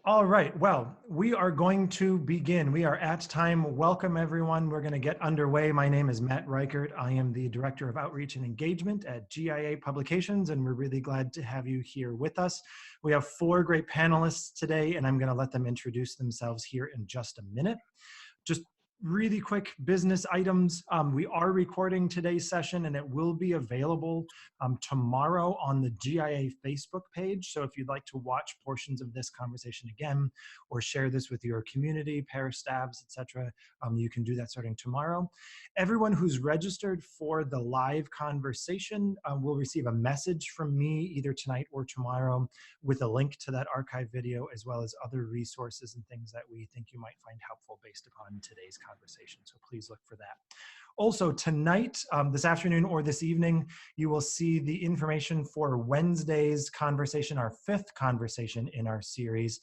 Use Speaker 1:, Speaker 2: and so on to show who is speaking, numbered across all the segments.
Speaker 1: All right, well, we are going to begin. We are at time. Welcome, everyone. We're going to get underway. My name is Matt Reichert. I am the Director of Outreach and Engagement at GIA Publications, and we're really glad to have you here with us. We have 4 great panelists today, and I'm going to let them introduce themselves here in just a minute. Just really quick business items. We are recording today's session and it will be available tomorrow on the GIA Facebook page. So if you'd like to watch portions of this conversation again or share this with your community, parish staffs, etc., you can do that starting tomorrow. Everyone who's registered for the live conversation will receive a message from me either tonight or tomorrow with a link to that archive video, as well as other resources and things that we think you might find helpful based upon today's conversation. So please look for that. Also tonight, this afternoon or this evening, you will see the information for Wednesday's conversation, our 5th conversation in our series,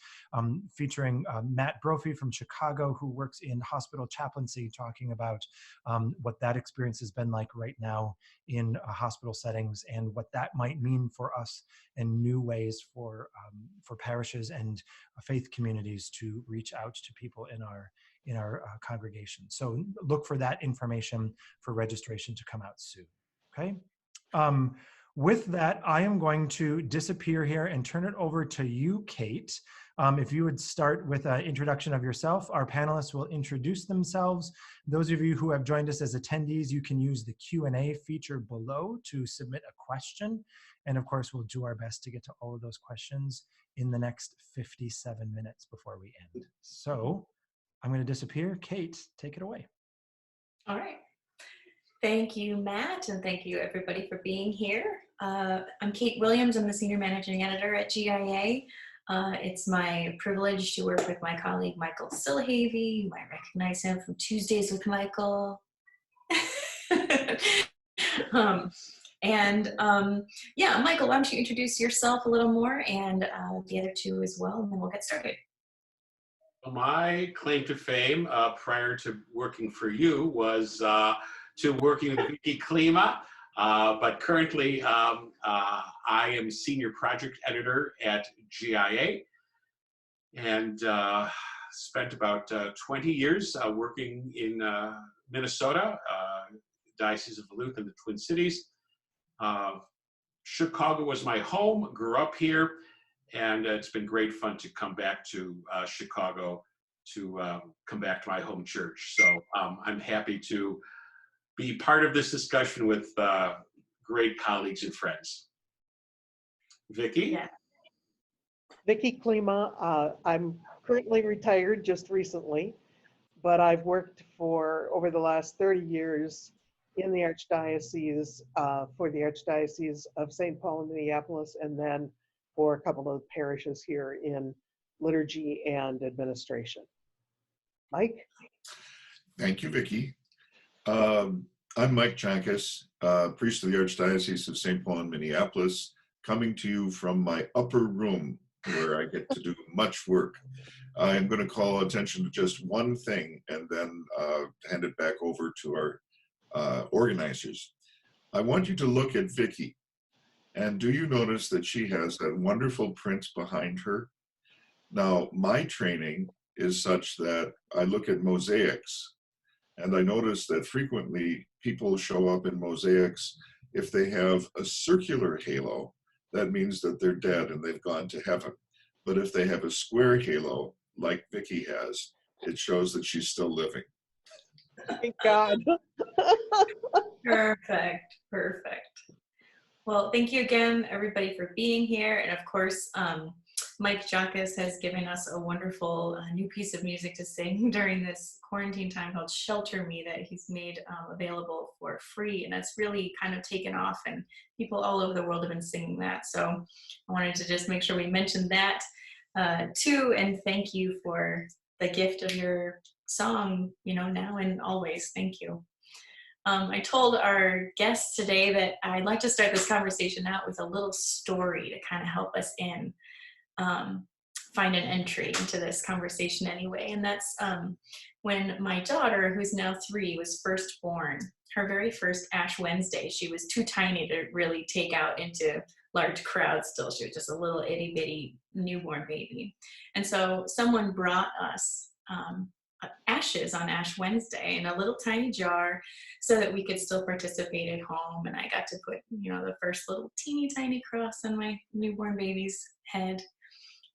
Speaker 1: featuring Matt Brophy from Chicago, who works in hospital chaplaincy, talking about what that experience has been like right now in hospital settings and what that might mean for us and new ways for parishes and faith communities to reach out to people in our congregation. So look for that information for registration to come out soon, okay? With that, I am going to disappear here and turn it over to you, Kate. If you would start with an introduction of yourself, our panelists will introduce themselves. Those of you who have joined us as attendees, you can use the Q&A feature below to submit a question. And of course, we'll do our best to get to all of those questions in the next 57 minutes before we end. So I'm going to disappear. Kate, take it away.
Speaker 2: All right. Thank you, Matt, and thank you, everybody, for being here. I'm Kate Williams. I'm the Senior Managing Editor at GIA. It's my privilege to work with my colleague, Michael Silhavy. You might recognize him from Tuesdays with Michael. Yeah, Michael, why don't you introduce yourself a little more and the other two as well, and then we'll get started.
Speaker 3: My claim to fame prior to working for you was to working with Vicki Klima, but currently I am Senior Project Editor at GIA and spent about 20 years working in Minnesota, Diocese of Duluth and the Twin Cities. Chicago was my home, grew up here, and it's been great fun to come back to Chicago, to come back to my home church. So I'm happy to be part of this discussion with great colleagues and friends. Vicki?
Speaker 2: Yeah.
Speaker 4: Vicki Klima. I'm currently retired just recently, but I've worked for over the last 30 years in the Archdiocese, for the Archdiocese of St. Paul and Minneapolis, and then for a couple of parishes here in liturgy and administration. Mike?
Speaker 5: Thank you, Vicki. I'm Mike Joncas, priest of the Archdiocese of St. Paul and Minneapolis, coming to you from my upper room where I get to do much work. I'm going to call attention to just one thing and then hand it back over to our organizers. I want you to look at Vicki. And do you notice that she has that wonderful print behind her? Now, my training is such that I look at mosaics, and I notice that frequently people show up in mosaics. If they have a circular halo, that means that they're dead and they've gone to heaven. But if they have a square halo, like Vicki has, it shows that she's still living.
Speaker 4: Thank God.
Speaker 2: Perfect, perfect. Well, thank you again, everybody, for being here. And of course, Mike Joncas has given us a wonderful new piece of music to sing during this quarantine time called Shelter Me that he's made available for free. And that's really kind of taken off, and people all over the world have been singing that. So I wanted to just make sure we mentioned that too. And thank you for the gift of your song, you know, now and always. Thank you. I told our guests today that I'd like to start this conversation out with a little story to kind of help us in find an entry into this conversation anyway. And that's when my daughter, who's now 3, was first born. Her very first Ash Wednesday, she was too tiny to really take out into large crowd still. She was just a little itty bitty newborn baby. And so someone brought us ashes on Ash Wednesday in a little tiny jar so that we could still participate at home. And I got to put, the first little teeny tiny cross on my newborn baby's head.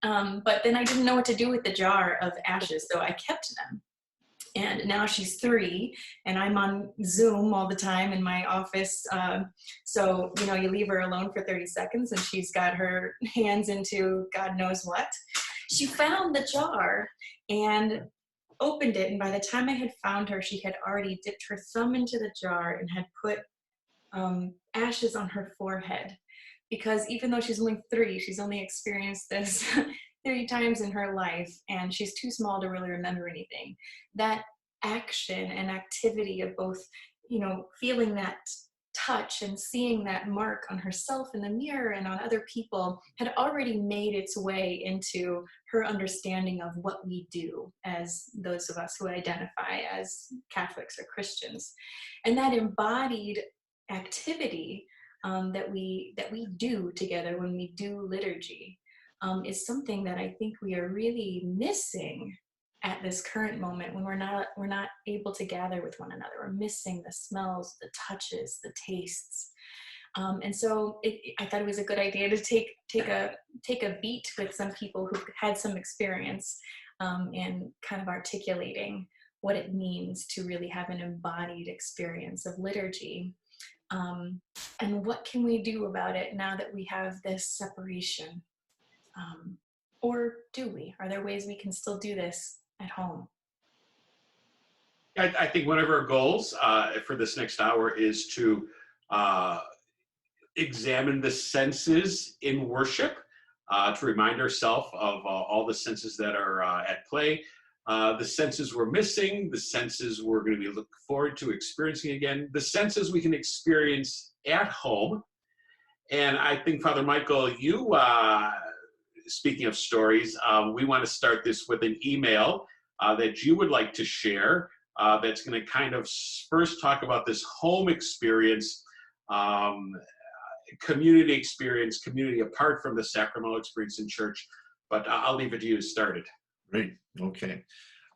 Speaker 2: But then I didn't know what to do with the jar of ashes, so I kept them. And now she's 3, and I'm on Zoom all the time in my office. So, you leave her alone for 30 seconds, and she's got her hands into God knows what. She found the jar and opened it, and by the time I had found her, she had already dipped her thumb into the jar and had put ashes on her forehead. Because even though she's only 3, she's only experienced this 3 times in her life, and she's too small to really remember anything. That action and activity of both, feeling that touch and seeing that mark on herself in the mirror and on other people had already made its way into her understanding of what we do as those of us who identify as Catholics or Christians. And that embodied activity that we do together when we do liturgy is something that I think we are really missing at this current moment when we're not able to gather with one another. We're missing the smells, the touches, the tastes. And so I thought it was a good idea to take a beat with some people who had some experience in kind of articulating what it means to really have an embodied experience of liturgy. And what can we do about it now that we have this separation? Or do we? Are there ways we can still do this at home?
Speaker 3: I think one of our goals for this next hour is to examine the senses in worship, to remind ourselves of all the senses that are at play, the senses we're missing, the senses we're going to be looking forward to experiencing again, the senses we can experience at home. And I think, Father Michael, you, speaking of stories, we want to start this with an email that you would like to share that's going to kind of first talk about this home experience, community experience, community apart from the sacramental experience in church. But I'll leave it to you to start it.
Speaker 5: Great. Okay.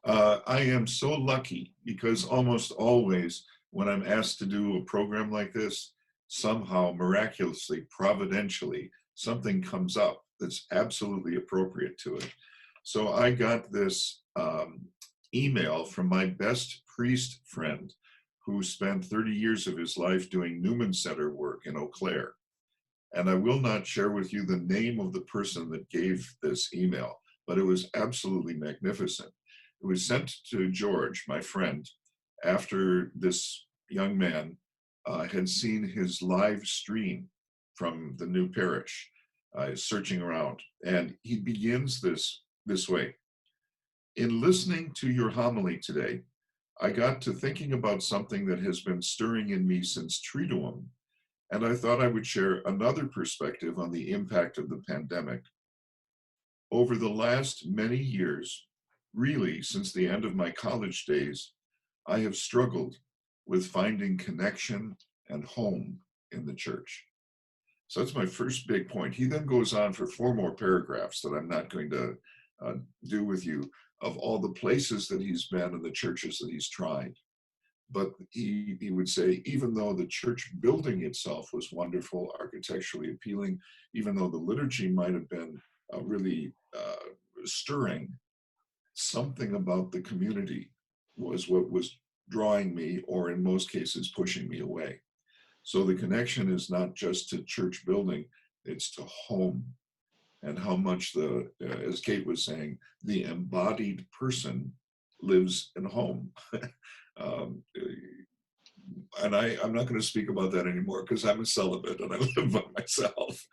Speaker 5: I am so lucky because almost always when I'm asked to do a program like this, somehow miraculously, providentially, something comes up that's absolutely appropriate to it. So I got this email from my best priest friend who spent 30 years of his life doing Newman Center work in Eau Claire. And I will not share with you the name of the person that gave this email, but it was absolutely magnificent. It was sent to George, my friend, after this young man had seen his live stream from the new parish, searching around. And he begins this way. In listening to your homily today, I got to thinking about something that has been stirring in me since Triduum, and I thought I would share another perspective on the impact of the pandemic. Over the last many years, really since the end of my college days, I have struggled with finding connection and home in the church. So that's my first big point. He then goes on for 4 more paragraphs that I'm not going to do with you, of all the places that he's been and the churches that he's tried. But he would say, even though the church building itself was wonderful, architecturally appealing, even though the liturgy might have been really stirring, something about the community was what was drawing me, or in most cases, pushing me away. So the connection is not just to church building, it's to home. And how much as Kate was saying, the embodied person lives in home. And I'm not going to speak about that anymore because I'm a celibate and I live by myself.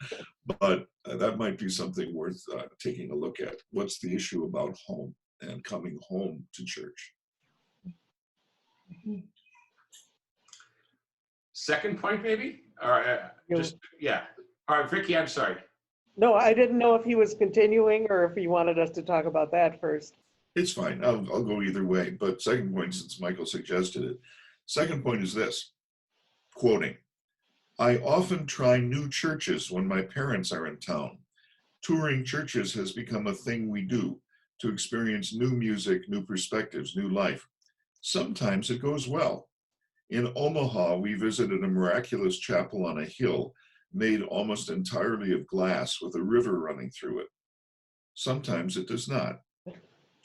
Speaker 5: But that might be something worth taking a look at. What's the issue about home and coming home to church?
Speaker 3: Second point, maybe? Or yeah. All right, Vicki, I'm sorry.
Speaker 4: No, I didn't know if he was continuing or if he wanted us to talk about that first.
Speaker 5: It's fine. I'll go either way. But second point, since Michael suggested it. Second point is this, quoting, I often try new churches when my parents are in town. Touring churches has become a thing we do to experience new music, new perspectives, new life. Sometimes it goes well. In Omaha, we visited a miraculous chapel on a hill made almost entirely of glass with a river running through it. Sometimes it does not.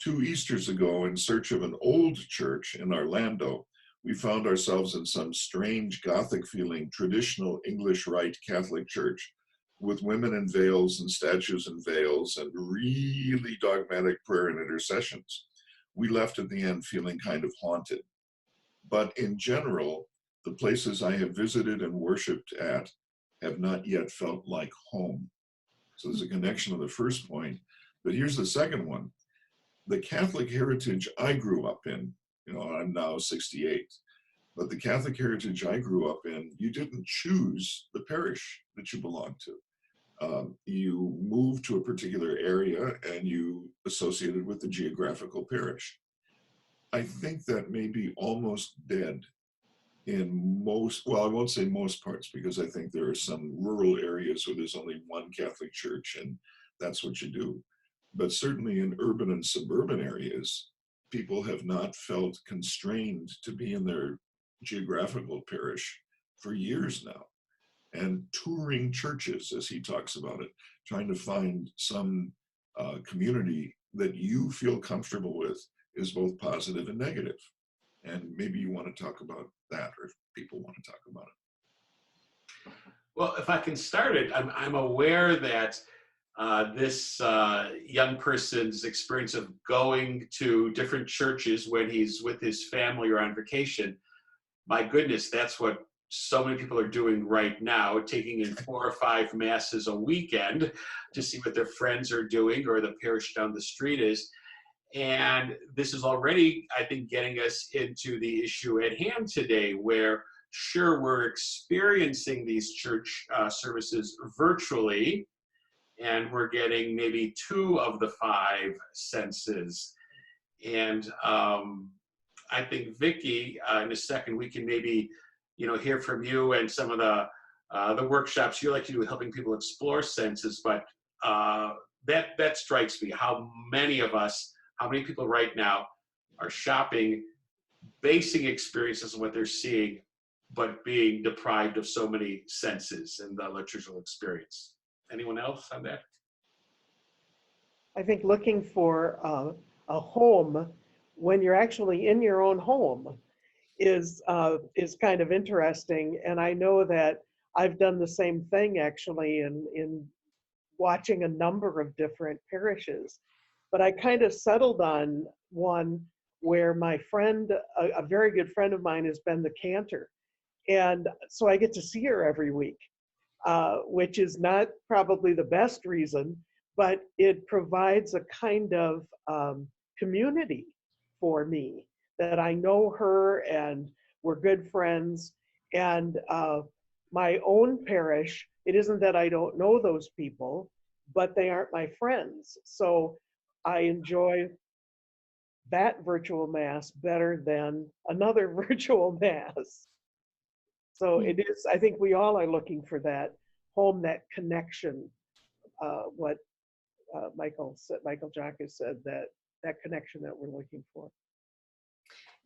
Speaker 5: 2 Easters ago, in search of an old church in Orlando, we found ourselves in some strange Gothic-feeling traditional English Rite Catholic church with women in veils and statues in veils and really dogmatic prayer and intercessions. We left at the end feeling kind of haunted. But in general, the places I have visited and worshiped at have not yet felt like home. So there's a connection to the first point, but here's the second one. The Catholic heritage I grew up in, I'm now 68, but the Catholic heritage I grew up in, you didn't choose the parish that you belonged to. You moved to a particular area and you associated with the geographical parish. I think that may be almost dead in most, well, I won't say most parts, because I think there are some rural areas where there's only one Catholic church and that's what you do. But certainly in urban and suburban areas, people have not felt constrained to be in their geographical parish for years now. And touring churches, as he talks about it, trying to find some community that you feel comfortable with is both positive and negative. And maybe you want to talk about that, or if people want to talk about it.
Speaker 3: Well, if I can start it, I'm aware that this young person's experience of going to different churches when he's with his family or on vacation, my goodness, that's what so many people are doing right now, taking in 4 or 5 masses a weekend to see what their friends are doing or the parish down the street is. And this is already, I think, getting us into the issue at hand today, where sure, we're experiencing these church services virtually, and we're getting maybe 2 of the 5 senses. And I think, Vicki, in a second, we can maybe, hear from you and some of the workshops you like to do with helping people explore senses. But that strikes me, how many people right now are shopping, basing experiences on what they're seeing, but being deprived of so many senses in the liturgical experience. Anyone else on that?
Speaker 4: I think looking for a home when you're actually in your own home is kind of interesting. And I know that I've done the same thing actually in watching a number of different parishes. But I kind of settled on one where my friend, a very good friend of mine, has been the cantor. And so I get to see her every week, which is not probably the best reason, but it provides a kind of community for me, that I know her and we're good friends. And my own parish, it isn't that I don't know those people, but they aren't my friends. So I enjoy that virtual mass better than another virtual mass. So it is, I think we all are looking for that home, that connection, what Michael Joncas said, that connection that we're looking for.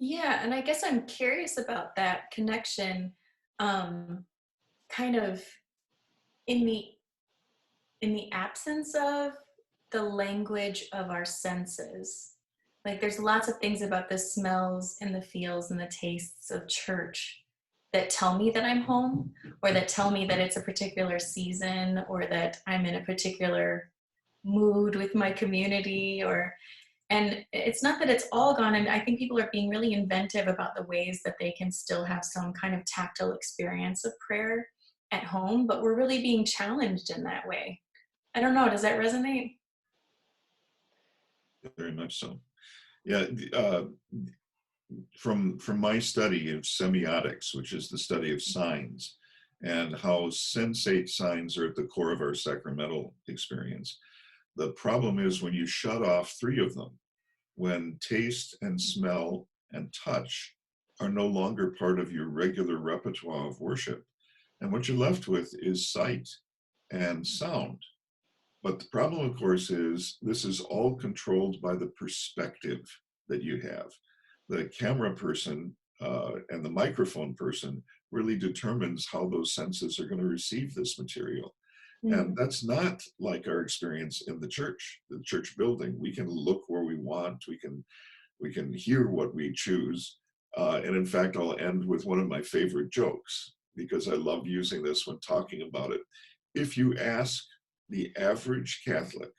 Speaker 2: Yeah, and I guess I'm curious about that connection, kind of in the absence of the language of our senses. Like there's lots of things about the smells and the feels and the tastes of church that tell me that I'm home, or that tell me that it's a particular season, or that I'm in a particular mood with my community, and it's not that it's all gone. And I think people are being really inventive about the ways that they can still have some kind of tactile experience of prayer at home, but we're really being challenged in that way. I don't know, does that resonate?
Speaker 5: Very much so. Yeah, from my study of semiotics, which is the study of signs, and how sensate signs are at the core of our sacramental experience. The problem is when you shut off 3 of them, when taste and smell and touch are no longer part of your regular repertoire of worship, And what you're left with is sight and sound. But the problem, of course, is this is all controlled by the perspective that you have. The camera person and the microphone person really determines how those senses are going to receive this material. And that's not like our experience in the church building. We can look where we want, we can hear what we choose. And in fact, I'll end with one of my favorite jokes, because I love using this when talking about it. If you ask the average Catholic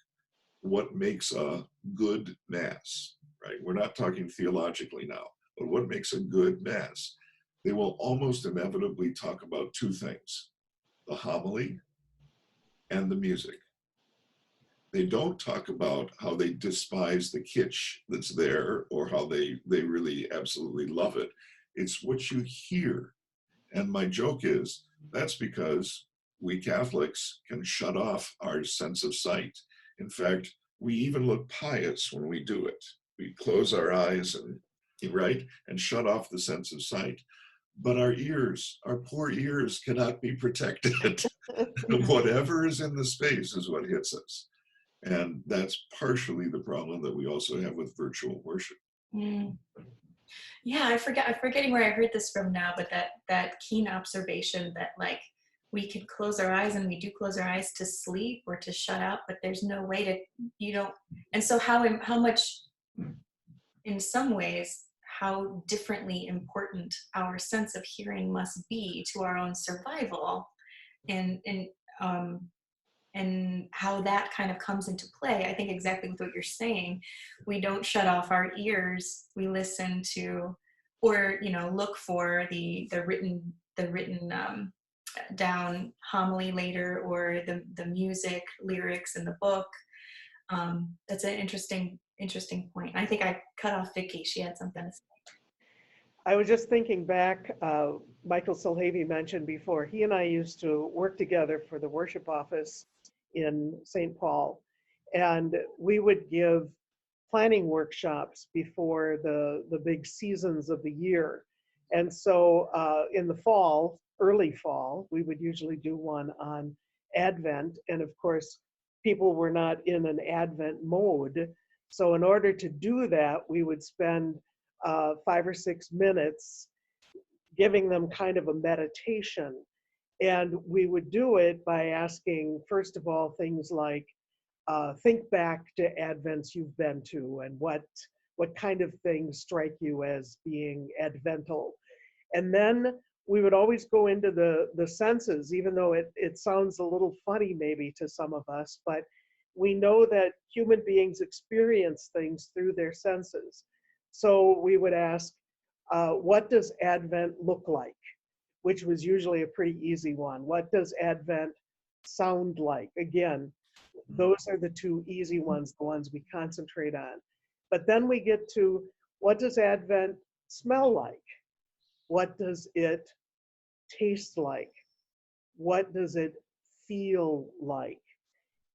Speaker 5: what makes a good Mass, right? We're not talking theologically now, but what makes a good Mass? They will almost inevitably talk about two things: the homily and the music. They don't talk about how they despise the kitsch that's there or how they really absolutely love it. It's what you hear. And my joke is, that's because we Catholics can shut off our sense of sight. In fact, we even look pious when we do it. We close our eyes and shut off the sense of sight. But our ears, our poor ears, cannot be protected. Whatever is in the space is what hits us. And that's partially the problem that we also have with virtual worship.
Speaker 2: Yeah, I'm forgetting where I heard this from now, but that keen observation that like we can close our eyes, and we do close our eyes to sleep or to shut out, but there's no way to, and so how much, in some ways, how differently important our sense of hearing must be to our own survival, and how that kind of comes into play. I think exactly with what you're saying. We don't shut off our ears. We listen to, or look for the written down homily later, or the music lyrics in the book. That's an interesting point. I think I cut off Vicki. She had something to say.
Speaker 4: I was just thinking back, Michael Solhavy mentioned before, he and I used to work together for the worship office in St. Paul, and we would give planning workshops before the big seasons of the year. And so in the fall, early fall, we would usually do one on Advent, and of course people were not in an Advent mode. So in order to do that, we would spend 5 or 6 minutes giving them kind of a meditation. And we would do it by asking, first of all, things like, think back to Advents you've been to, and what kind of things strike you as being Advental. And then we would always go into the senses, even though it sounds a little funny maybe to some of us, but we know that human beings experience things through their senses. So we would ask, what does Advent look like? Which was usually a pretty easy one. What does Advent sound like? Again, those are the two easy ones, the ones we concentrate on. But then we get to, what does Advent smell like? What does it taste like? What does it feel like?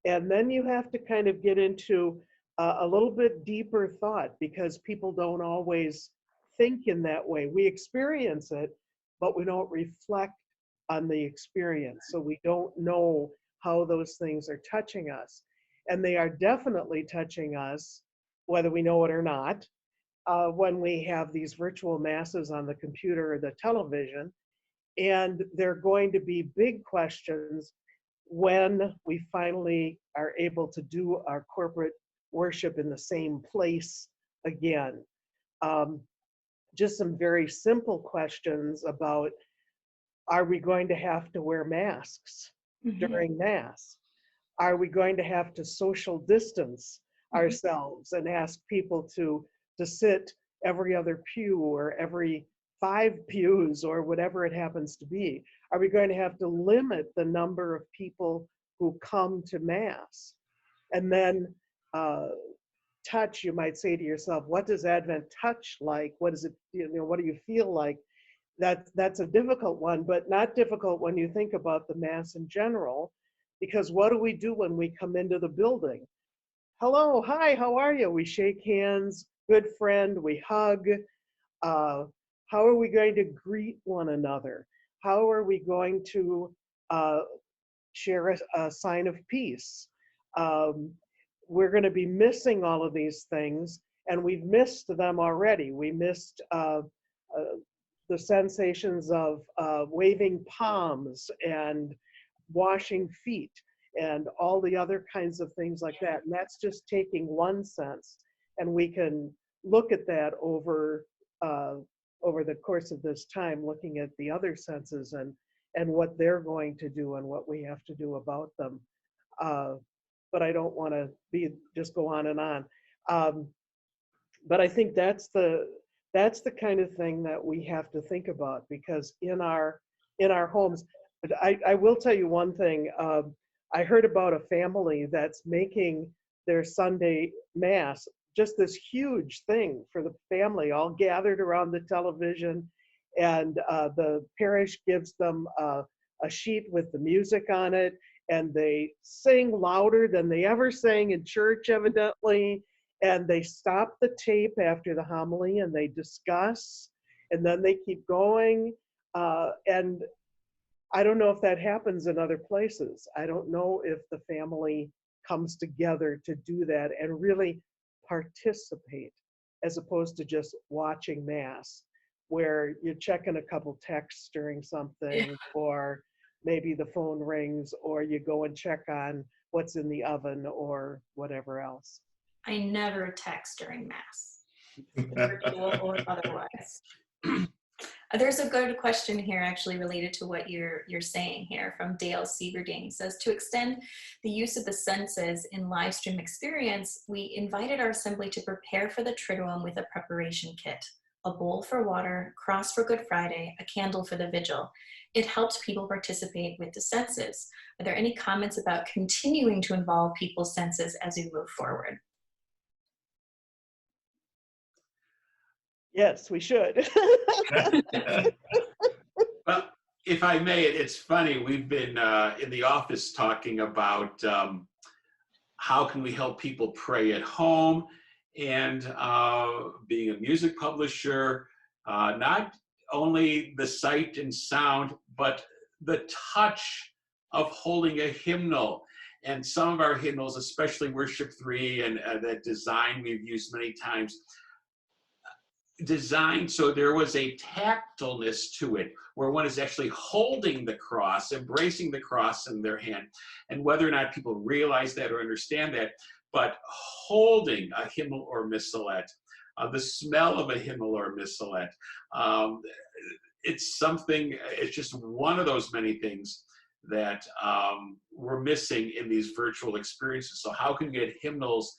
Speaker 4: And then you have to kind of get into a little bit deeper thought, because people don't always think in that way. We experience it, but we don't reflect on the experience. So we don't know how those things are touching us. And they are definitely touching us, whether we know it or not, when we have these virtual masses on the computer or the television. And they're going to be big questions when we finally are able to do our corporate worship in the same place again. Just some very simple questions about, are we going to have to wear masks during Mass? Are we going to have to social distance ourselves and ask people to sit every other pew or every 5 pews or whatever it happens to be? Are we going to have to limit the number of people who come to Mass? And then touch, you might say to yourself, what does Advent touch like? What is it, what do you feel like? That's a difficult one, but not difficult when you think about the Mass in general, because what do we do when we come into the building? Hello, hi, how are you? We shake hands, good friend, we hug. How are we going to greet one another? How are we going to share a sign of peace? We're going to be missing all of these things, and we've missed them already. We missed the sensations of waving palms and washing feet and all the other kinds of things like that. And that's just taking one sense. And we can look at that over the course of this time, looking at the other senses and what they're going to do and what we have to do about them. But I don't want to just go on and on. But I think that's the kind of thing that we have to think about, because in our homes, I will tell you one thing. I heard about a family that's making their Sunday Mass just this huge thing for the family, all gathered around the television, and the parish gives them a sheet with the music on it, and they sing louder than they ever sang in church, evidently, and they stop the tape after the homily and they discuss, and then they keep going, and I don't know if that happens in other places. I don't know if the family comes together to do that and really participate, as opposed to just watching Mass, where you're checking a couple texts during something, or maybe the phone rings, or you go and check on what's in the oven or whatever else.
Speaker 2: I never text during Mass, virtual or otherwise. There's a good question here actually related to what you're saying here from Dale Sieverding. He says, to extend the use of the senses in live stream experience, we invited our assembly to prepare for the Triduum with a preparation kit, a bowl for water, cross for Good Friday, a candle for the vigil. It helped people participate with the senses. Are there any comments about continuing to involve people's senses as we move forward?
Speaker 4: Yes, we should.
Speaker 3: Well, if I may, it's funny, we've been in the office talking about how can we help people pray at home, and being a music publisher, not only the sight and sound, but the touch of holding a hymnal. And some of our hymnals, especially Worship 3 and that design we've used many times, designed so there was a tactileness to it, where one is actually holding the cross, embracing the cross in their hand. And whether or not people realize that or understand that, but holding a hymnal or missalette, the smell of a hymnal or missalette, it's something, it's just one of those many things that we're missing in these virtual experiences. So how can you get hymnals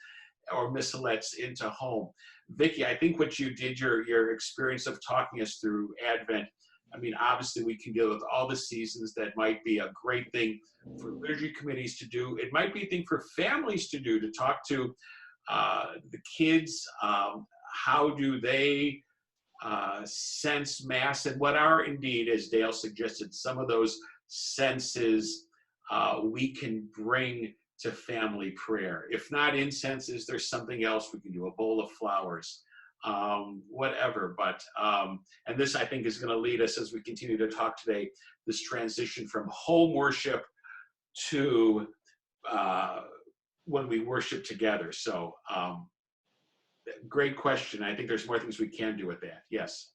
Speaker 3: or missalettes into home? Vicki, I think what you did, your experience of talking us through Advent, I mean, obviously we can deal with all the seasons. That might be a great thing for liturgy committees to do. It might be a thing for families to do, to talk to the kids. How do they sense Mass, and what are indeed, as Dale suggested, some of those senses we can bring to family prayer. If not incenses, there's something else we can do, a bowl of flowers, whatever. But, and this I think is gonna lead us, as we continue to talk today, this transition from home worship to when we worship together. So great question. I think there's more things we can do with that. Yes.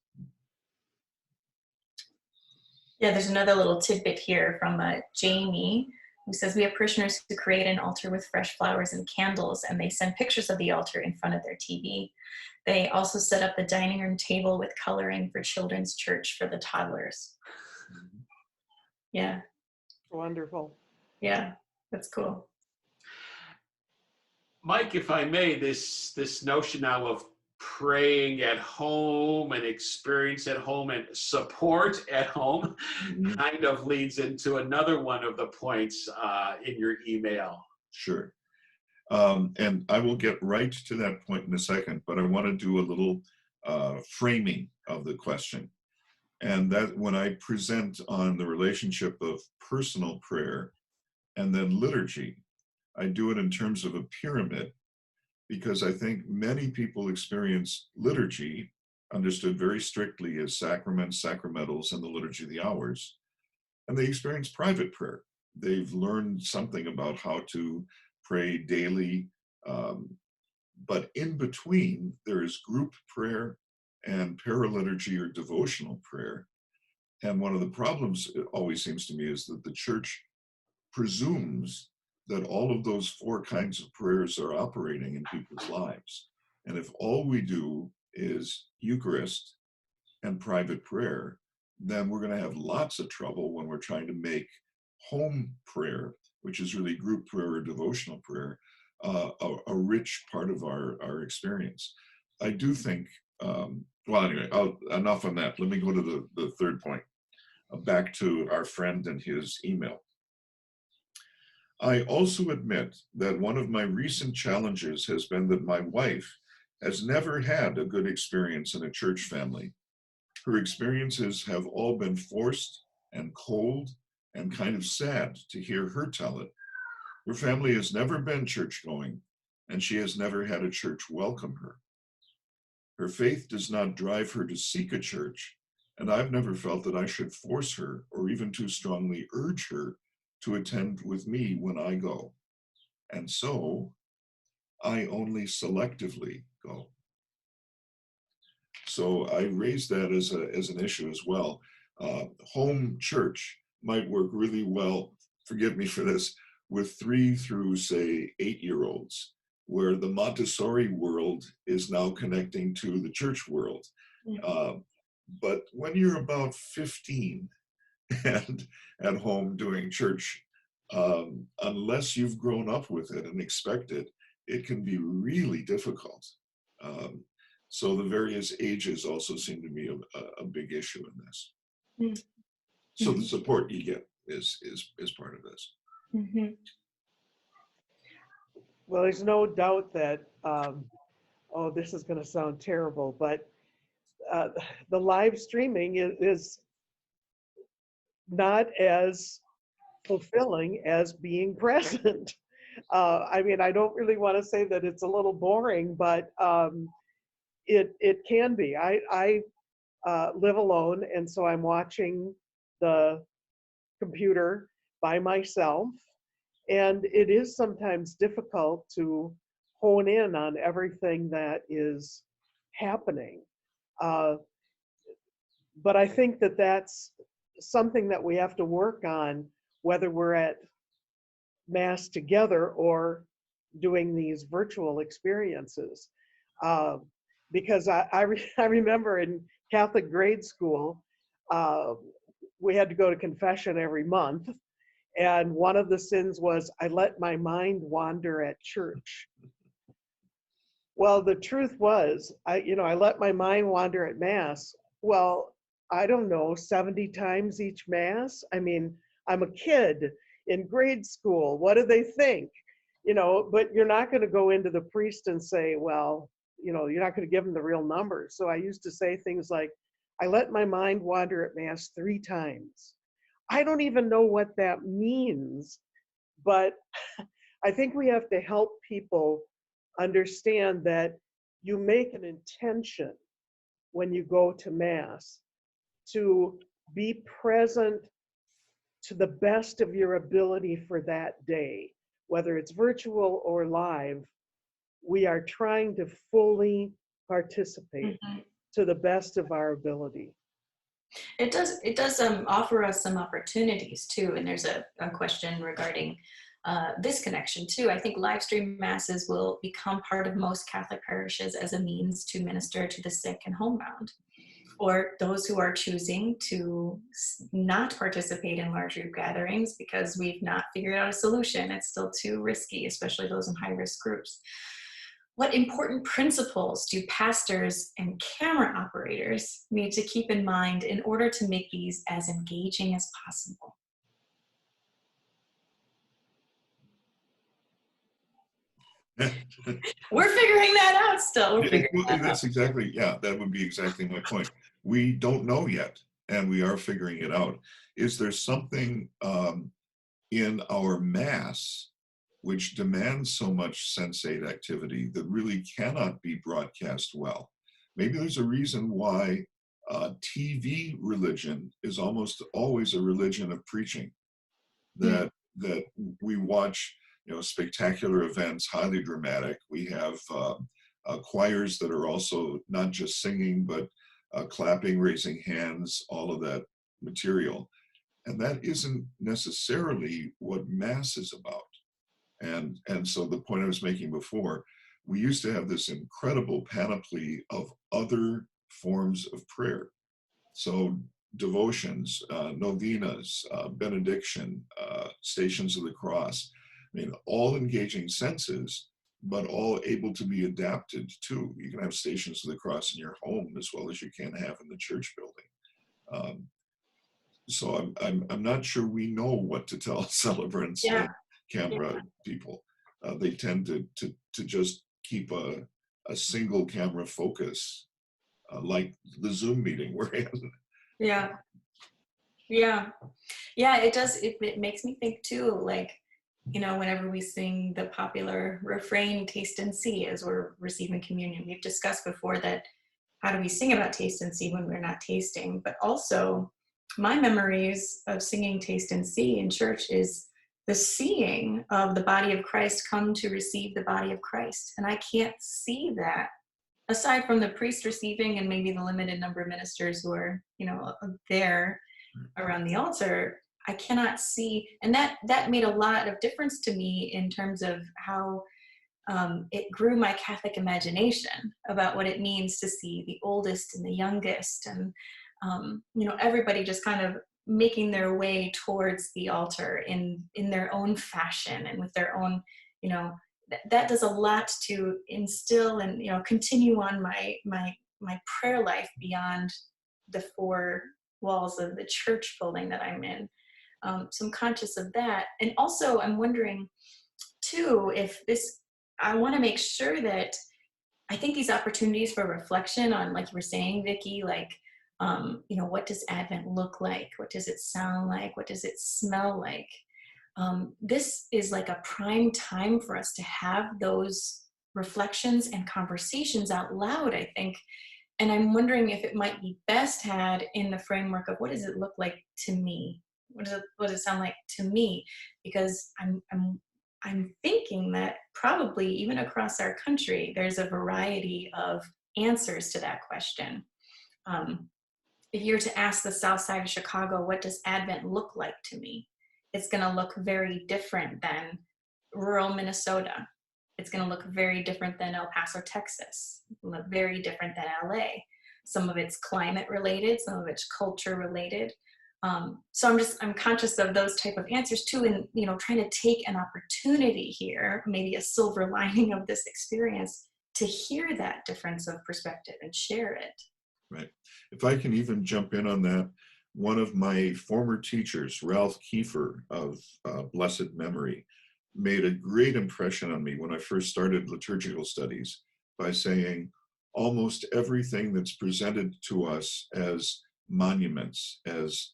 Speaker 2: Yeah, there's another little tidbit here from Jamie, who says, we have parishioners who create an altar with fresh flowers and candles, and they send pictures of the altar in front of their TV. They also set up the dining room table with coloring for children's church for the toddlers. Yeah.
Speaker 4: Wonderful.
Speaker 2: Yeah, that's cool.
Speaker 3: Mike, if I may, this notion now of praying at home and experience at home and support at home kind of leads into another one of the points in your email.
Speaker 5: Sure. And I will get right to that point in a second, but I want to do a little framing of the question. And that when I present on the relationship of personal prayer and then liturgy, I do it in terms of a pyramid, because I think many people experience liturgy understood very strictly as sacraments, sacramentals, and the liturgy of the hours. And they experience private prayer. They've learned something about how to pray daily. But in between, there is group prayer and paraliturgy or devotional prayer. And one of the problems, it always seems to me, is that the church presumes that all of those four kinds of prayers are operating in people's lives. And if all we do is Eucharist and private prayer, then we're going to have lots of trouble when we're trying to make home prayer, which is really group prayer or devotional prayer, a rich part of our experience. I do think, well, anyway, enough on that. Let me go to the third point, back to our friend and his email. I also admit that one of my recent challenges has been that my wife has never had a good experience in a church family. Her experiences have all been forced and cold and kind of sad to hear her tell it. Her family has never been church-going, and she has never had a church welcome her. Her faith does not drive her to seek a church, and I've never felt that I should force her or even too strongly urge her to attend with me when I go. And so I only selectively go. So I raised that as an issue as well. Home church might work really well, forgive me for this, with 3 through, say, 8-year-olds, where the Montessori world is now connecting to the church world. But when you're about 15 and at home doing church, unless you've grown up with it and expect it, it can be really difficult. So the various ages also seem to be a big issue in this. Mm-hmm. So the support you get is part of this.
Speaker 2: Mm-hmm.
Speaker 4: Well, there's no doubt that, oh, this is going to sound terrible, but the live streaming is not as fulfilling as being present. I mean, I don't really want to say that it's a little boring, but it can be. I live alone, and so I'm watching the computer by myself, and it is sometimes difficult to hone in on everything that is happening. But I think that that's something that we have to work on, whether we're at Mass together or doing these virtual experiences. Because I remember in Catholic grade school, we had to go to confession every month. And one of the sins was I let my mind wander at church. Well, the truth was, I let my mind wander at Mass. Well, I don't know, 70 times each Mass. I mean, I'm a kid in grade school. What do they think? But you're not going to go into the priest and say, well, you're not going to give them the real numbers. So I used to say things like, I let my mind wander at Mass 3 times. I don't even know what that means, but I think we have to help people understand that you make an intention when you go to Mass to be present to the best of your ability for that day, whether it's virtual or live. We are trying to fully participate to the best of our ability.
Speaker 2: It does offer us some opportunities too, and there's a question regarding this connection too. I think live stream masses will become part of most Catholic parishes as a means to minister to the sick and homebound, or those who are choosing to not participate in large group gatherings because we've not figured out a solution. It's still too risky, especially those in high-risk groups. What important principles do pastors and camera operators need to keep in mind in order to make these as engaging as possible? We're figuring that out still.
Speaker 5: That's exactly, yeah, that would be exactly my point. We don't know yet, and we are figuring it out. Is there something in our Mass which demands so much sensate activity that really cannot be broadcast well? maybe there's a reason why TV religion is almost always a religion of preaching. That we watch, spectacular events, highly dramatic. We have choirs that are also not just singing, but clapping, raising hands, all of that material. And that isn't necessarily what Mass is about. And so the point I was making before, we used to have this incredible panoply of other forms of prayer. So devotions, novenas, benediction, stations of the cross, I mean, all engaging senses, but all able to be adapted to. You can have stations of the cross in your home as well as you can have in the church building. So I'm not sure we know what to tell celebrants and camera people. They tend to just keep a single camera focus, like the Zoom meeting we're in.
Speaker 2: Yeah, it does. It makes me think too, like, whenever we sing the popular refrain, taste and see, as we're receiving communion. We've discussed before that how do we sing about taste and see when we're not tasting? But also, my memories of singing taste and see in church is the seeing of the body of Christ come to receive the body of Christ. And I can't see that aside from the priest receiving and maybe the limited number of ministers who are, there around the altar. I cannot see, and that made a lot of difference to me in terms of how it grew my Catholic imagination about what it means to see the oldest and the youngest, and everybody just kind of making their way towards the altar in their own fashion and with their own, that does a lot to instill and continue on my prayer life beyond the four walls of the church building that I'm in. So I'm conscious of that. And also I'm wondering too, I want to make sure that I think these opportunities for reflection on, like you were saying, Vicki, like, what does Advent look like? What does it sound like? What does it smell like? This is like a prime time for us to have those reflections and conversations out loud, I think. And I'm wondering if it might be best had in the framework of what does it look like to me? What does it sound like to me? Because I'm thinking that probably even across our country, there's a variety of answers to that question. If you were to ask the South Side of Chicago, what does Advent look like to me? It's going to look very different than rural Minnesota. It's going to look very different than El Paso, Texas. Look very different than LA. Some of it's climate related, some of it's culture related. So I'm conscious of those type of answers too, and trying to take an opportunity here, maybe a silver lining of this experience, to hear that difference of perspective and share it.
Speaker 5: Right. If I can even jump in on that, one of my former teachers, Ralph Kiefer of blessed memory, made a great impression on me when I first started liturgical studies by saying almost everything that's presented to us as monuments, as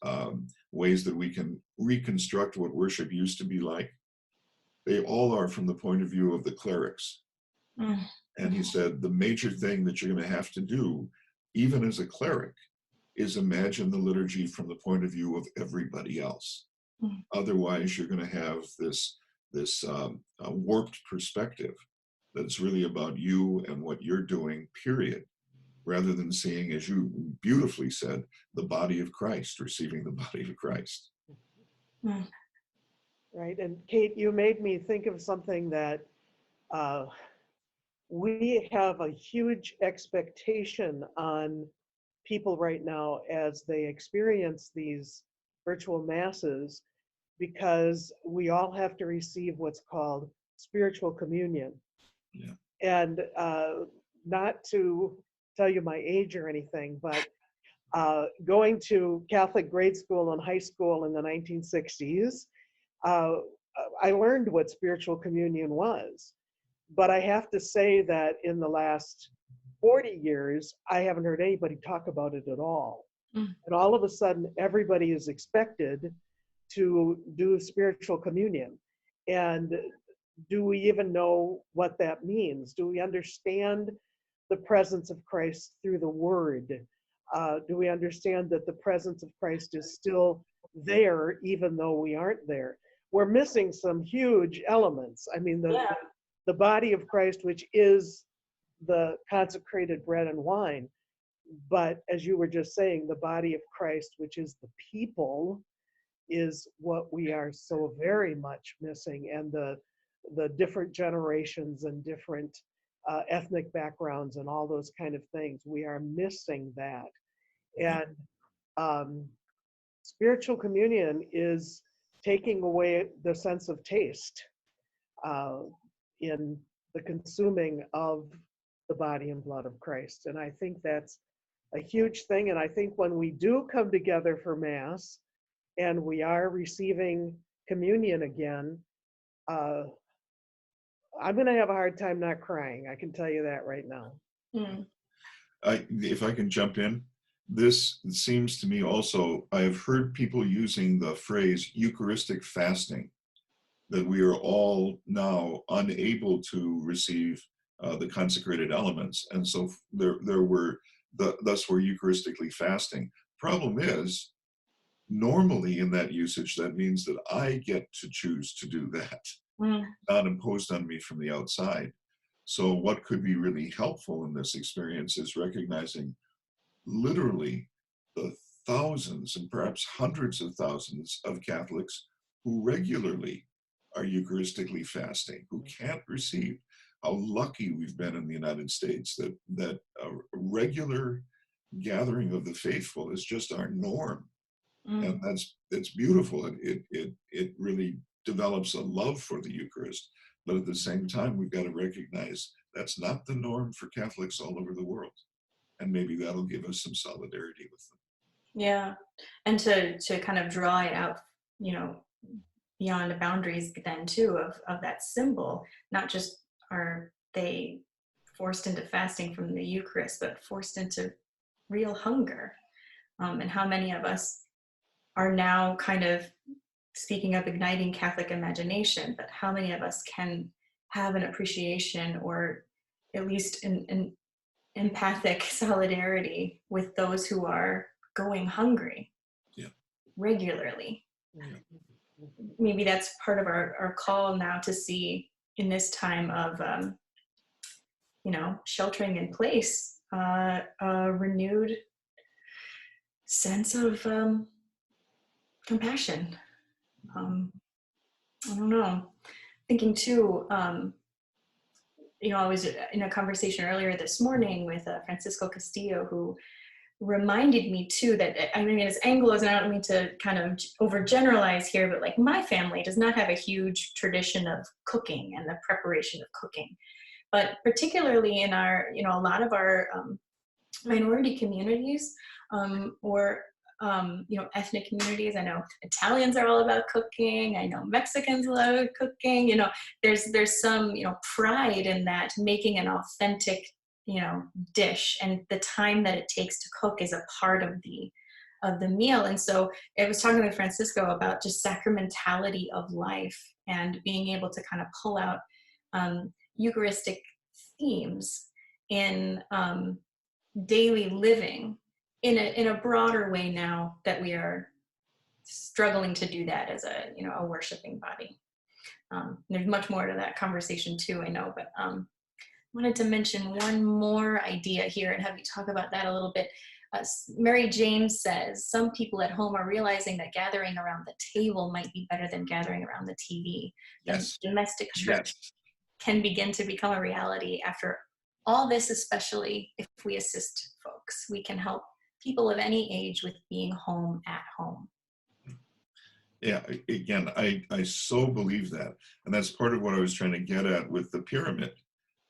Speaker 5: ways that we can reconstruct what worship used to be like, they all are from the point of view of the clerics. And he said the major thing that you're going to have to do, even as a cleric, is imagine the liturgy from the point of view of everybody else. Otherwise, you're going to have this warped perspective that's really about you and what you're doing, period, rather than seeing, as you beautifully said, the body of Christ, receiving the body of Christ.
Speaker 4: Right, and Kate, you made me think of something that we have a huge expectation on people right now as they experience these virtual masses, because we all have to receive what's called spiritual communion.
Speaker 5: Yeah.
Speaker 4: And not to tell you my age or anything, but going to Catholic grade school and high school in the 1960s, I learned what spiritual communion was. But I have to say that in the last 40 years, I haven't heard anybody talk about it at all. And all of a sudden, everybody is expected to do spiritual communion. And do we even know what that means? Do we understand the presence of Christ through the Word? Do we understand that the presence of Christ is still there even though we aren't there? We're missing some huge elements. I mean,
Speaker 2: Yeah.
Speaker 4: the body of Christ, which is the consecrated bread and wine, but as you were just saying, the body of Christ, which is the people, is what we are so very much missing. And the different generations and different ethnic backgrounds and all those kind of things, we are missing that. And spiritual communion is taking away the sense of taste in the consuming of the body and blood of Christ. And I think that's a huge thing. And I think when we do come together for Mass and we are receiving communion again, I'm going to have a hard time not crying. I can tell you that right now.
Speaker 2: Mm.
Speaker 5: If I can jump in, this seems to me also, I have heard people using the phrase Eucharistic fasting, that we are all now unable to receive the consecrated elements. And so thus we're Eucharistically fasting. Problem is, normally in that usage, that means that I get to choose to do that, not imposed on me from the outside. So what could be really helpful in this experience is recognizing literally the thousands and perhaps hundreds of thousands of Catholics who regularly are Eucharistically fasting, who can't receive. How lucky we've been in the United States that a regular gathering of the faithful is just our norm. And it's beautiful. It really develops a love for the Eucharist. But at the same time, we've got to recognize that's not the norm for Catholics all over the world. And maybe that'll give us some solidarity with them.
Speaker 2: Yeah. And to kind of draw it out, beyond the boundaries then too of that symbol, not just are they forced into fasting from the Eucharist, but forced into real hunger. And how many of us are now kind of, speaking of igniting Catholic imagination, but how many of us can have an appreciation or at least an empathic solidarity with those who are going hungry regularly? Maybe that's part of our call now to see in this time of, sheltering in place, a renewed sense of compassion. I don't know. Thinking too, I was in a conversation earlier this morning with Francisco Castillo, who reminded me too that, as Anglos, and I don't mean to kind of overgeneralize here, but like my family does not have a huge tradition of cooking and the preparation of cooking. But particularly in our, a lot of our minority communities or ethnic communities. I know Italians are all about cooking. I know Mexicans love cooking. There's some, pride in that, making an authentic, dish, and the time that it takes to cook is a part of the meal. And so I was talking with Francisco about just sacramentality of life and being able to kind of pull out Eucharistic themes in daily living in a broader way now that we are struggling to do that as a worshiping body. There's much more to that conversation too, I know, but wanted to mention one more idea here and have you talk about that a little bit. Mary James says, some people at home are realizing that gathering around the table might be better than gathering around the TV.
Speaker 5: Yes.
Speaker 2: The domestic church can begin to become a reality after all this, especially if we assist folks. We can help people of any age with being home at home.
Speaker 5: Yeah, again, I so believe that. And that's part of what I was trying to get at with the pyramid.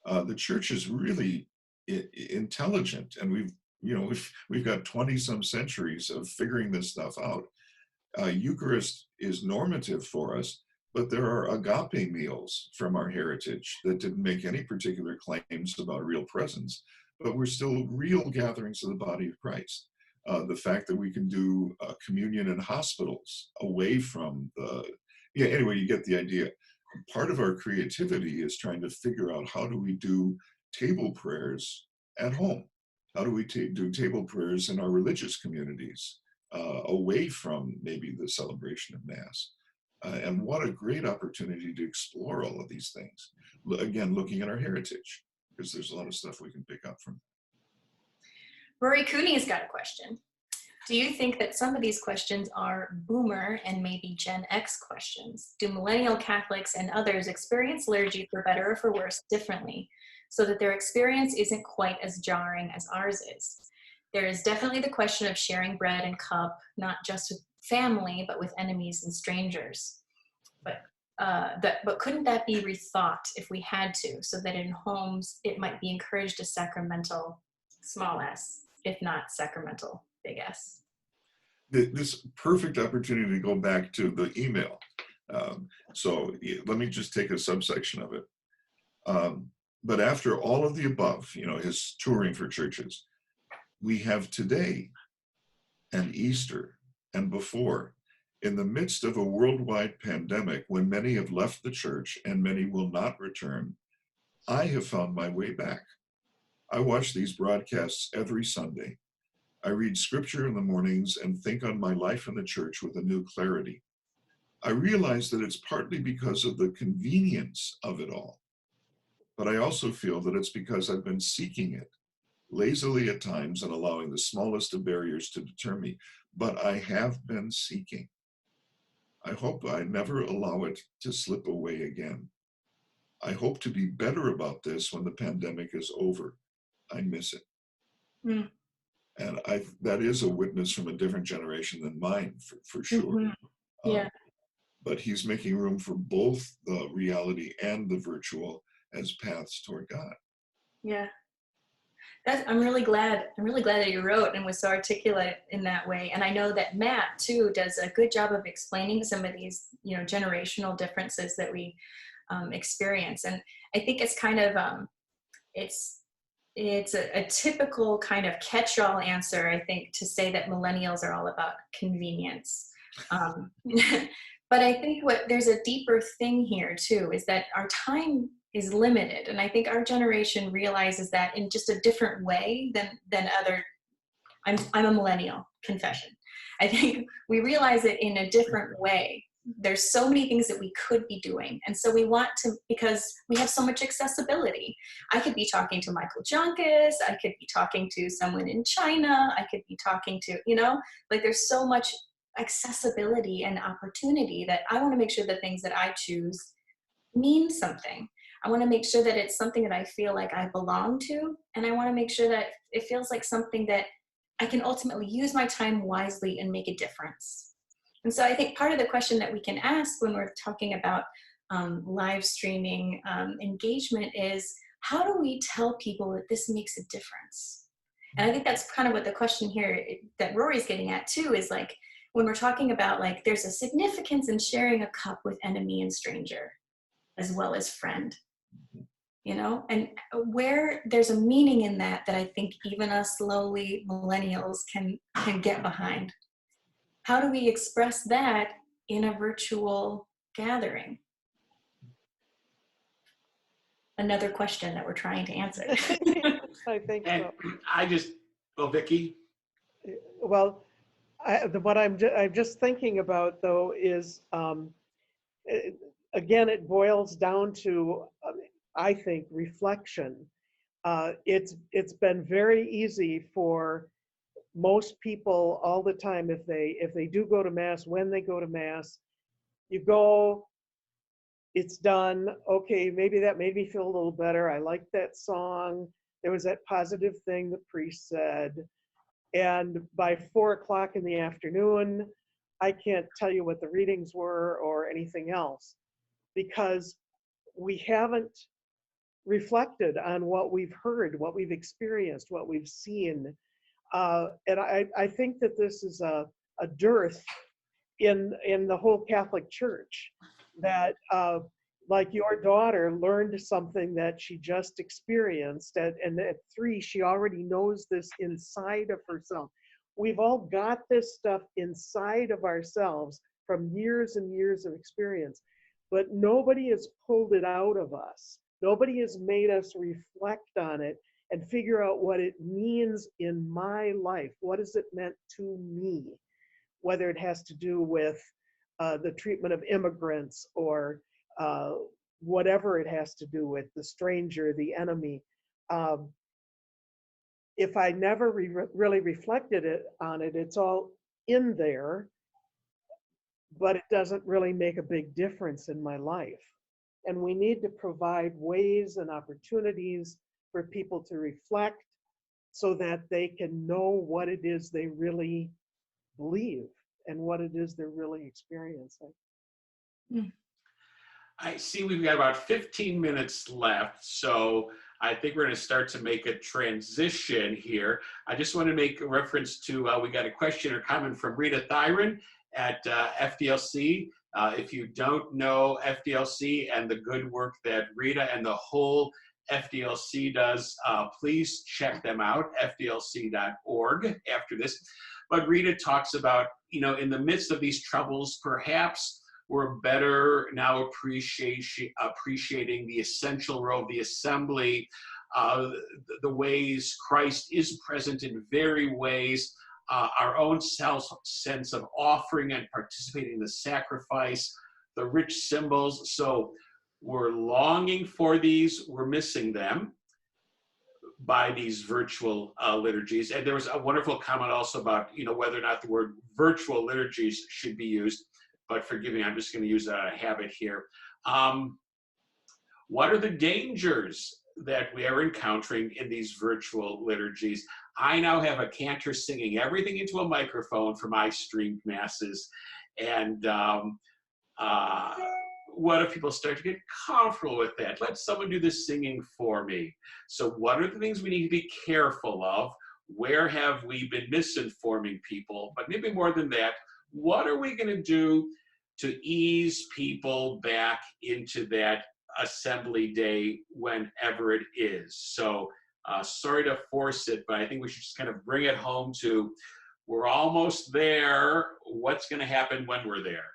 Speaker 5: The church is really intelligent, and we've got 20 some centuries of figuring this stuff out. Eucharist is normative for us, but there are agape meals from our heritage that didn't make any particular claims about real presence, but we're still real gatherings of the body of Christ. The fact that we can do communion in hospitals away from anyway, you get the idea. Part of our creativity is trying to figure out how do we do table prayers at home? How do we do table prayers in our religious communities, away from maybe the celebration of Mass? And what a great opportunity to explore all of these things. Again, looking at our heritage, because there's a lot of stuff we can pick up from.
Speaker 2: Rory Cooney's got a question. Do you think that some of these questions are boomer and maybe Gen X questions? Do millennial Catholics and others experience liturgy for better or for worse differently, so that their experience isn't quite as jarring as ours is? There is definitely the question of sharing bread and cup, not just with family, but with enemies and strangers. But couldn't that be rethought if we had to, so that in homes it might be encouraged as sacramental, small s, if not sacramental, big S?
Speaker 5: This perfect opportunity to go back to the email. So let me just take a subsection of it. But after all of the above, his touring for churches, we have today and Easter and before, in the midst of a worldwide pandemic, when many have left the church and many will not return, I have found my way back. I watch these broadcasts every Sunday. I read scripture in the mornings and think on my life in the church with a new clarity. I realize that it's partly because of the convenience of it all, but I also feel that it's because I've been seeking it, lazily at times and allowing the smallest of barriers to deter me, but I have been seeking. I hope I never allow it to slip away again. I hope to be better about this when the pandemic is over. I miss it. Mm. And that is a witness from a different generation than mine, for sure.
Speaker 2: Mm-hmm. Yeah.
Speaker 5: But he's making room for both the reality and the virtual as paths toward God.
Speaker 2: Yeah. I'm really glad that you wrote and was so articulate in that way. And I know that Matt too does a good job of explaining some of these, generational differences that we experience. And I think it's kind of, it's a typical kind of catch-all answer, I think, to say that millennials are all about convenience. But I think there's a deeper thing here too, is that our time is limited. And I think our generation realizes that in just a different way than other, I'm a millennial, confession. I think we realize it in a different way. There's so many things that we could be doing. And so we want to, because we have so much accessibility. I could be talking to Michael Joncas, I could be talking to someone in China, I could be talking to, there's so much accessibility and opportunity that I want to make sure the things that I choose mean something. I want to make sure that it's something that I feel like I belong to. And I want to make sure that it feels like something that I can ultimately use my time wisely and make a difference. And so I think part of the question that we can ask when we're talking about live streaming engagement is, how do we tell people that this makes a difference? And I think that's kind of what the question here that Rory's getting at too, is like, when we're talking about there's a significance in sharing a cup with enemy and stranger, as well as friend, and where there's a meaning in that I think even us lowly millennials can get behind. How do we express that in a virtual gathering? Another question that we're trying to answer.
Speaker 4: I think so.
Speaker 3: Vicki?
Speaker 4: Well, what I'm just thinking about though is, again, it boils down to, I think, reflection. It's been very easy for most people all the time, if they do go to Mass, when they go to Mass, you go, it's done. Okay, maybe that made me feel a little better. I liked that song. There was that positive thing the priest said. And by 4 o'clock in the afternoon, I can't tell you what the readings were or anything else, because we haven't reflected on what we've heard, what we've experienced, what we've seen. And I think that this is a dearth in the whole Catholic Church, that like your daughter learned something that she just experienced, and at 3, she already knows this inside of herself. We've all got this stuff inside of ourselves from years and years of experience, but nobody has pulled it out of us. Nobody has made us reflect on it and figure out what it means in my life. What has it meant to me? Whether it has to do with the treatment of immigrants or whatever it has to do with, the stranger, the enemy. If I never really reflected on it, it's all in there, but it doesn't really make a big difference in my life. And we need to provide ways and opportunities for people to reflect so that they can know what it is they really believe and what it is they're really experiencing.
Speaker 3: I see we've got about 15 minutes left, so I think we're going to start to make a transition here. I just want to make a reference to, we got a question or comment from Rita Thyron at FDLC. If you don't know FDLC and the good work that Rita and the whole FDLC does, please check them out, fdlc.org after this. But Rita talks about, in the midst of these troubles, perhaps we're better now appreciating the essential role of the assembly, the ways Christ is present in very ways, our own sense of offering and participating in the sacrifice, the rich symbols. So we're longing for these, we're missing them by these virtual liturgies. And there was a wonderful comment also about, whether or not the word virtual liturgies should be used. But forgive me, I'm just going to use a habit here. What are the dangers that we are encountering in these virtual liturgies? I now have a cantor singing everything into a microphone for my streamed masses. And what if people start to get comfortable with that? Let someone do the singing for me. So what are the things we need to be careful of? Where have we been misinforming people? But maybe more than that, what are we going to do to ease people back into that assembly day whenever it is? So sorry to force it, but I think we should just kind of bring it home to, we're almost there. What's going to happen when we're there?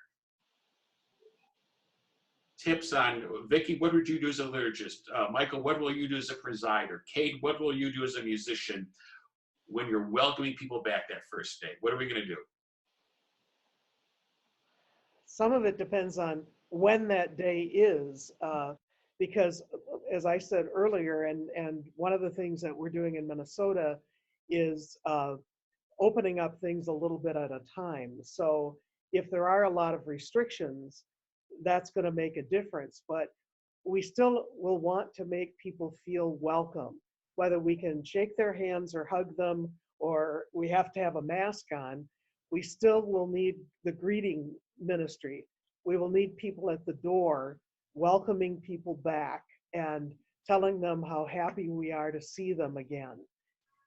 Speaker 3: Tips on, Vicki, what would you do as a liturgist? Michael, what will you do as a presider? Kate, what will you do as a musician when you're welcoming people back that first day? What are we going to do?
Speaker 4: Some of it depends on when that day is, because as I said earlier, and one of the things that we're doing in Minnesota is opening up things a little bit at a time. So if there are a lot of restrictions, that's going to make a difference. But we still will want to make people feel welcome, whether we can shake their hands or hug them, or we have to have a mask on. We still will need the greeting ministry. We will need people at the door welcoming people back and telling them how happy we are to see them again.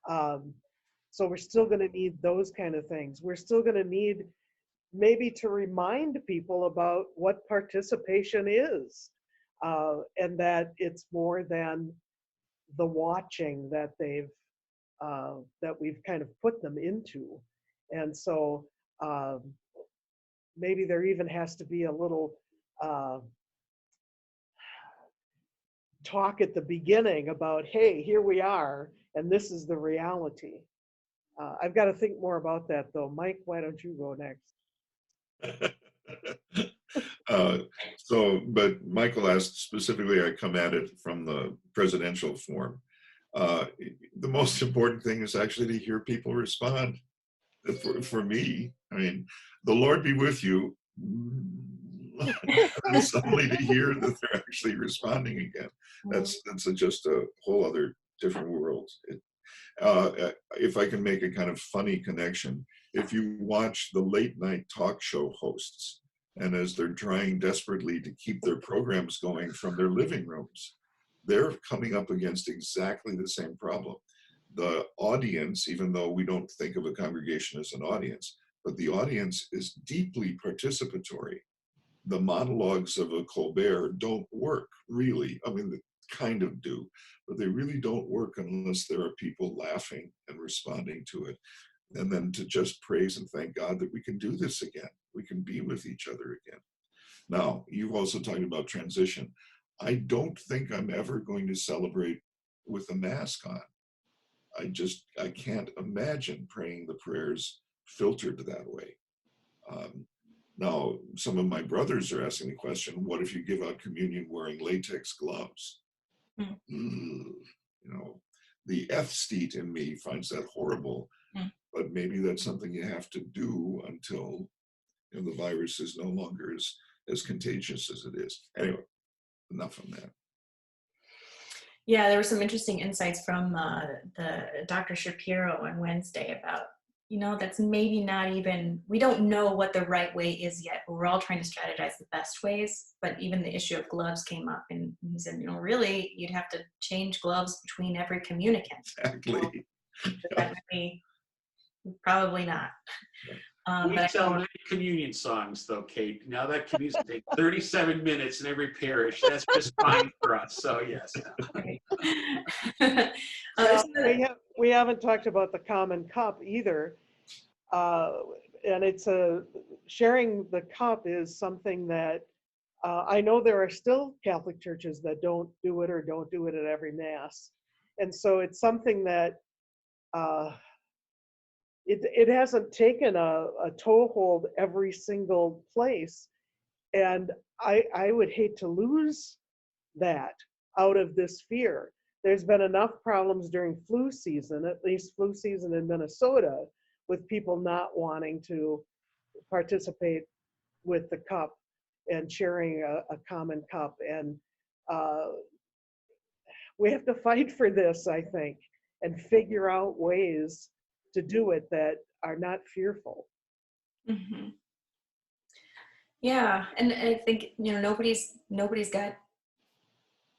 Speaker 4: So we're still going to need those kind of things. We're still going to need maybe to remind people about what participation is, and that it's more than the watching that we've kind of put them into. And so maybe there even has to be a little talk at the beginning about, hey, here we are, and this is the reality. I've got to think more about that, though. Mike, why don't you go next?
Speaker 5: But Michael asked specifically, I come at it from the presidential form. The most important thing is actually to hear people respond. For me, I mean, the Lord be with you. Suddenly to hear that they're actually responding again, that's just a whole other different world. If I can make a kind of funny connection, if you watch the late night talk show hosts, and as they're trying desperately to keep their programs going from their living rooms, they're coming up against exactly the same problem. The audience, even though we don't think of a congregation as an audience, but the audience is deeply participatory. The monologues of a Colbert don't work, really. I mean, they kind of do, but they really don't work unless there are people laughing and responding to it. And then to just praise and thank God that we can do this again. We can be with each other again. Now, you've also talked about transition. I don't think I'm ever going to celebrate with a mask on. I can't imagine praying the prayers filtered that way. Now, some of my brothers are asking the question, what if you give out communion wearing latex gloves?
Speaker 2: Mm.
Speaker 5: You know, the aesthete in me finds that horrible, but maybe that's something you have to do until, you know, the virus is no longer as contagious as it is. Anyway, enough on that.
Speaker 2: Yeah, there were some interesting insights from the Dr. Shapiro on Wednesday about, you know, that's maybe not even, we don't know what the right way is yet, but we're all trying to strategize the best ways. But even the issue of gloves came up, and he said, you know, really, you'd have to change gloves between every communicant.
Speaker 5: Exactly.
Speaker 2: That really, probably not.
Speaker 3: We
Speaker 2: But
Speaker 3: sell many communion songs, though, Kate. Now that communion take 37 minutes in every parish. That's just fine for us. So yes.
Speaker 4: We haven't talked about the common cup either, and it's sharing the cup is something that I know there are still Catholic churches that don't do it or don't do it at every Mass, and so it's something that it hasn't taken a toehold every single place, and I would hate to lose that out of this fear. There's been enough problems during flu season, at least flu season in Minnesota, with people not wanting to participate with the cup and sharing a common cup. And we have to fight for this, I think, and figure out ways to do it that are not fearful.
Speaker 2: Mm-hmm. Yeah, and I think, you know, nobody's got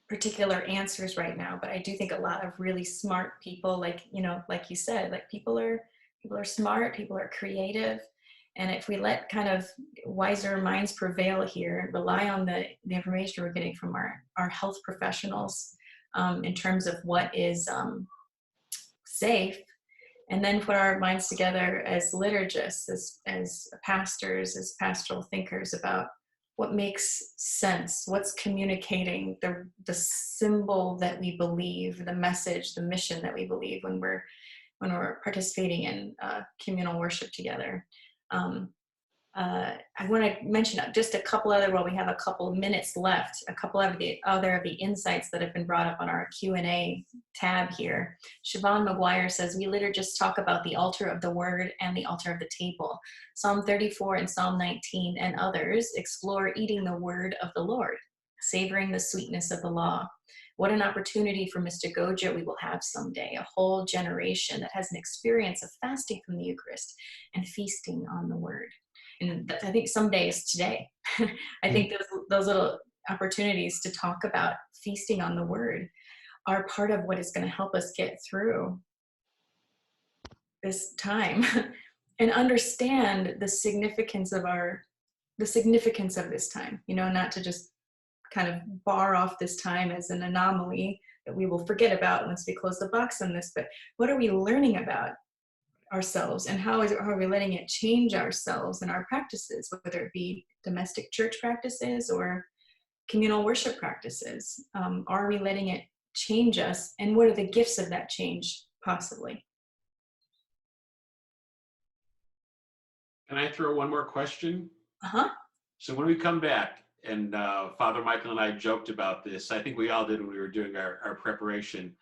Speaker 2: particular answers right now, but I do think a lot of really smart people, like, you know, like you said, like people are smart, people are creative, and if we let kind of wiser minds prevail here and rely on the information we're getting from our health professionals in terms of what is safe, and then put our minds together as liturgists, as pastors, as pastoral thinkers about what makes sense, what's communicating the symbol that we believe, the message, the mission that we believe when we're participating in communal worship together. I want to mention just a couple other, while we have a couple of minutes left, a couple of the insights that have been brought up on our Q&A tab here. Siobhan McGuire says, we liturgists talk about the altar of the word and the altar of the table. Psalm 34 and Psalm 19 and others explore eating the word of the Lord, savoring the sweetness of the law. What an opportunity for Mr. Goja we will have someday, a whole generation that has an experience of fasting from the Eucharist and feasting on the word. And I think someday is today. I think those little opportunities to talk about feasting on the word are part of what is going to help us get through this time and understand the significance of this time, you know, not to just kind of bar off this time as an anomaly that we will forget about once we close the box on this, but what are we learning about ourselves, and how are we letting it change ourselves and our practices, whether it be domestic church practices or communal worship practices? Are we letting it change us, and what are the gifts of that change possibly?
Speaker 3: Can I throw one more question?
Speaker 2: Uh-huh.
Speaker 3: So when we come back, and Father Michael and I joked about this, I think we all did when we were doing our preparation.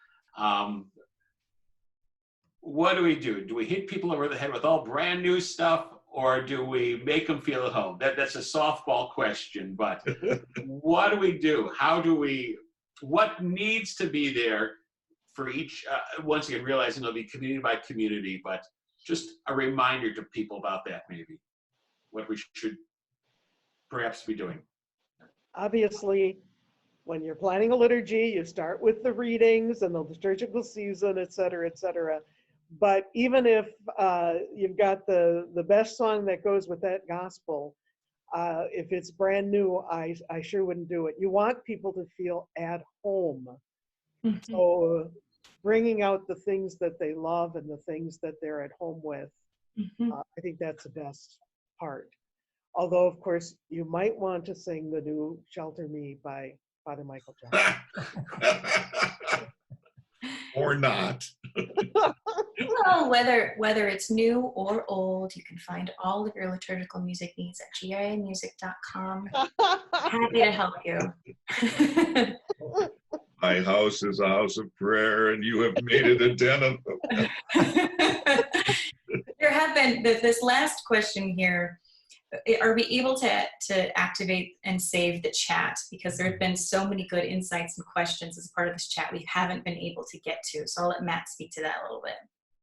Speaker 3: What do we do? Do we hit people over the head with all brand new stuff, or do we make them feel at home? That's a softball question, but what do we do? What needs to be there for each, once again, realizing it'll be community by community, but just a reminder to people about that, maybe, what we should perhaps be doing.
Speaker 4: Obviously, when you're planning a liturgy, you start with the readings and the liturgical season, et cetera, et cetera. But even if you've got the best song that goes with that gospel, if it's brand new, I sure wouldn't do it. You want people to feel at home. Mm-hmm. So bringing out the things that they love and the things that they're at home with, mm-hmm. I think that's the best part. Although, of course, you might want to sing the new Shelter Me by Father Michael Johnson.
Speaker 5: Or not.
Speaker 2: Well, whether it's new or old, you can find all of your liturgical music needs at giamusic.com. Happy to help you.
Speaker 5: My house is a house of prayer, and you have made it a den of.
Speaker 2: There have been this last question here. Are we able to activate and save the chat? Because there have been so many good insights and questions as part of this chat we haven't been able to get to. So I'll let Matt speak to that a little bit.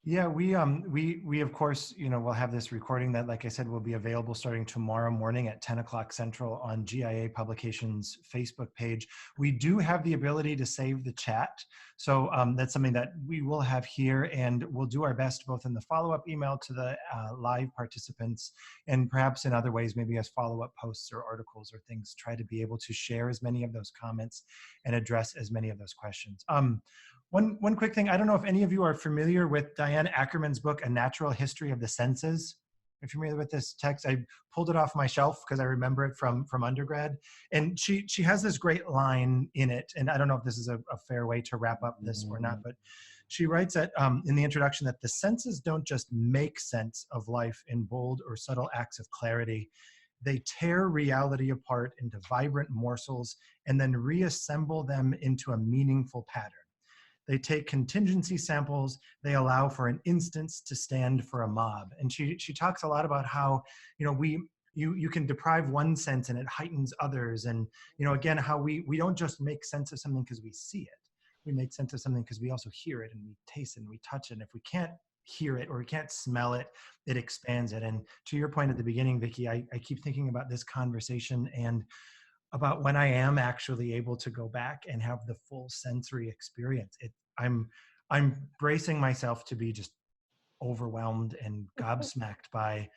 Speaker 1: Yeah, we of course, we'll have this recording that, like I said, will be available starting tomorrow morning at 10 o'clock Central on GIA Publications Facebook page. We do have the ability to save the chat. So that's something that we will have here, and we'll do our best both in the follow-up email to the live participants and perhaps in other ways, maybe as follow-up posts or articles or things, try to be able to share as many of those comments and address as many of those questions. One quick thing, I don't know if any of you are familiar with Diane Ackerman's book, A Natural History of the Senses. If you're familiar with this text, I pulled it off my shelf because I remember it from undergrad. And she has this great line in it, and I don't know if this is a fair way to wrap up this or not, but she writes that in the introduction that the senses don't just make sense of life in bold or subtle acts of clarity. They tear reality apart into vibrant morsels and then reassemble them into a meaningful pattern. They take contingency samples. They allow for an instance to stand for a mob. And she talks a lot about how, you can deprive one sense and it heightens others. And, again, how we don't just make sense of something because we see it. We make sense of something because we also hear it and we taste it and we touch it. And if we can't hear it or we can't smell it, it expands it. And to your point at the beginning, Vicki, I keep thinking about this conversation and about when I am actually able to go back and have the full sensory experience. I'm bracing myself to be just overwhelmed and gobsmacked by,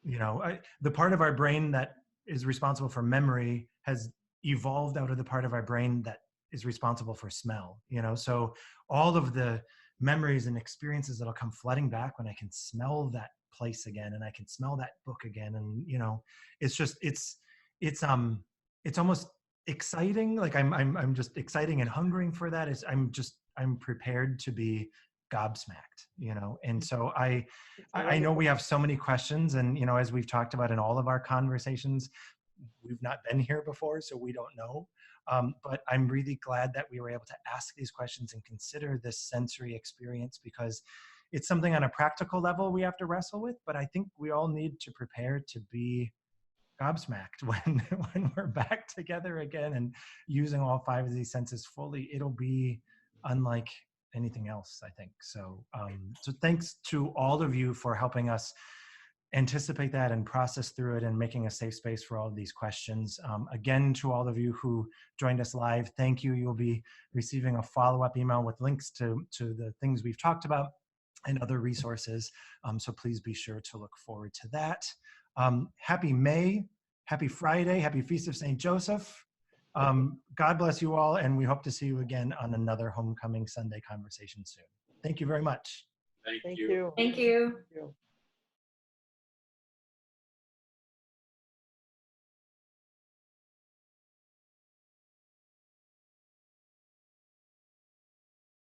Speaker 1: the part of our brain that is responsible for memory has evolved out of the part of our brain that is responsible for smell, so all of the memories and experiences that'll come flooding back when I can smell that place again and I can smell that book again. And, it's almost exciting. Like I'm just exciting and hungering for that. I'm prepared to be gobsmacked, and so I know we have so many questions, and as we've talked about in all of our conversations, we've not been here before, so we don't know. But I'm really glad that we were able to ask these questions and consider this sensory experience, because it's something on a practical level we have to wrestle with, but I think we all need to prepare to be gobsmacked when we're back together again and using all five of these senses fully. It'll be unlike anything else, I think. So so thanks to all of you for helping us anticipate that and process through it and making a safe space for all of these questions. Again, to all of you who joined us live, thank you. You'll be receiving a follow-up email with links to the things we've talked about and other resources. So please be sure to look forward to that. Happy May, happy Friday, happy Feast of St. Joseph. God bless you all, and we hope to see you again on another Homecoming Sunday conversation soon. Thank you very much.
Speaker 3: Thank
Speaker 4: Thank
Speaker 3: you.
Speaker 4: you.
Speaker 2: Thank you.
Speaker 4: Thank you.